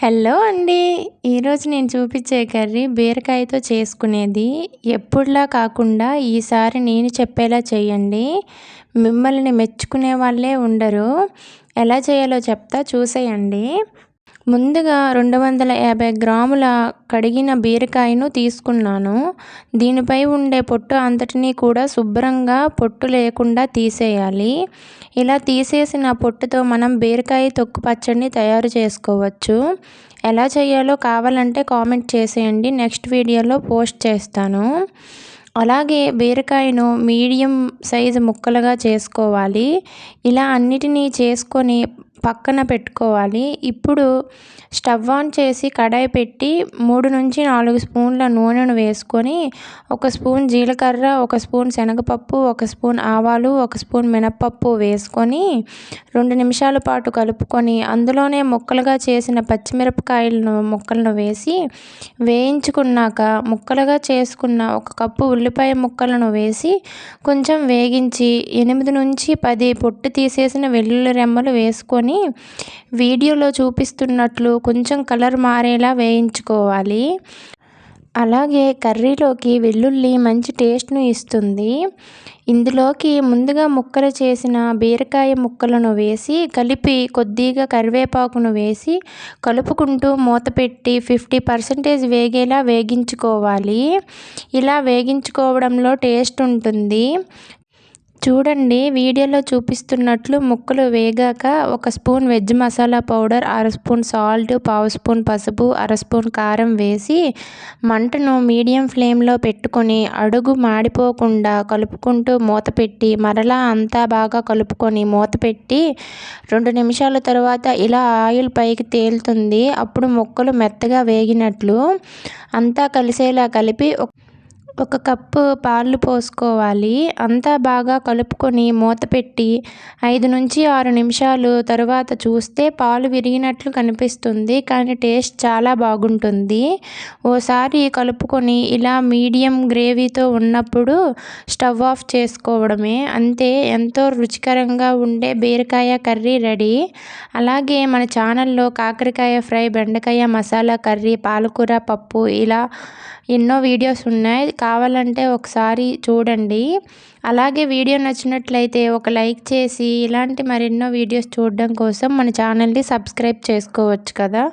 Hello అండి. ఈరోజు నేను చూపించే కర్రీ బీరకాయతో చేసుకునేది. ఎప్పుడులా కాకుండా ఈసారి నేను చెప్పేలా చేయండి. మిమ్మల్ని మెచ్చుకునే వాళ్ళే ఉండరు. ఎలా చేయాలో చెప్తా చూసేయండి. ముందుగా 250 గ్రాముల కడిగిన బీరకాయను తీసుకున్నాను. దీనిపై ఉండే పొట్టు అంతటినీ కూడా శుభ్రంగా పొట్టు లేకుండా తీసేయాలి. ఇలా తీసేసిన పొట్టుతో మనం బీరకాయ తొక్కు పచ్చడిని తయారు చేసుకోవచ్చు. ఎలా చేయాలో కావాలంటే కామెంట్ చేసేయండి, నెక్స్ట్ వీడియోలో పోస్ట్ చేస్తాను. అలాగే బీరకాయను మీడియం సైజు ముక్కలుగా చేసుకోవాలి. ఇలా అన్నిటినీ చేసుకొని పక్కన పెట్టుకోవాలి. ఇప్పుడు స్టవ్ ఆన్ చేసి కడాయి పెట్టి 3 నుంచి 4 స్పూన్ల నూనెను వేసుకొని 1 స్పూన్ జీలకర్ర, 1 స్పూన్ శనగపప్పు, 1 స్పూన్ ఆవాలు, 1 స్పూన్ మినప్పప్పు వేసుకొని 2 నిమిషాల పాటు కలుపుకొని అందులోనే ముక్కలుగా చేసిన పచ్చిమిరపకాయలను ముక్కలను వేసి వేయించుకున్నాక ముక్కలుగా చేసుకున్న 1 కప్పు ఉల్లిపాయ ముక్కలను వేసి కొంచెం వేగించి 8 నుంచి 10 పొట్టు తీసేసిన వెల్లుల్లి రెమ్మలు వేసుకొని వీడియోలో చూపిస్తున్నట్లు కొంచెం కలర్ మారేలా వేయించుకోవాలి. అలాగే కర్రీలోకి వెల్లుల్లి మంచి టేస్ట్ను ఇస్తుంది. ఇందులోకి ముందుగా ముక్కలు చేసిన బీరకాయ ముక్కలను వేసి కలిపి కొద్దిగా కరివేపాకును వేసి కలుపుకుంటూ మూత పెట్టి 50% వేగేలా వేగించుకోవాలి. ఇలా వేగించుకోవడంలో టేస్ట్ ఉంటుంది. చూడండి, వీడియోలో చూపిస్తున్నట్లు ముక్కలు వేగాక 1 spoon veg masala powder, 1/2 spoon salt, 1/2 spoon పసుపు, 1/2 స్పూన్ కారం వేసి మంటను మీడియం ఫ్లేమ్లో పెట్టుకొని అడుగు మాడిపోకుండా కలుపుకుంటూ మూత పెట్టి మరలా అంతా బాగా కలుపుకొని మూత పెట్టి 2 నిమిషాల తర్వాత ఇలా ఆయిల్ పైకి తేలుతుంది. అప్పుడు ముక్కలు మెత్తగా వేగినట్లు. అంతా కలిసేలా కలిపి 1 కప్పు పాలు పోసుకోవాలి. అంతా బాగా కలుపుకొని మూత పెట్టి 5 నుంచి 6 నిమిషాలు తరువాత చూస్తే పాలు విరిగినట్లు కనిపిస్తుంది, కానీ టేస్ట్ చాలా బాగుంటుంది. ఓసారి కలుపుకొని ఇలా మీడియం గ్రేవీతో ఉన్నప్పుడు స్టవ్ ఆఫ్ చేసుకోవడమే. అంతే, ఎంతో రుచికరంగా ఉండే బీరకాయ కర్రీ రెడీ. అలాగే మన ఛానల్లో కాకరకాయ ఫ్రై, బెండకాయ మసాలా కర్రీ, పాలకూర పప్పు ఇలా ఎన్నో వీడియోస్ ఉన్నాయి. కావాలంటే ఒకసారి చూడండి. అలాగే వీడియో నచ్చినట్లయితే ఒక లైక్ చేసి ఇలాంటి మరెన్నో వీడియోస్ చూడడం కోసం మన ఛానల్ని సబ్స్క్రైబ్ చేసుకోవచ్చు కదా.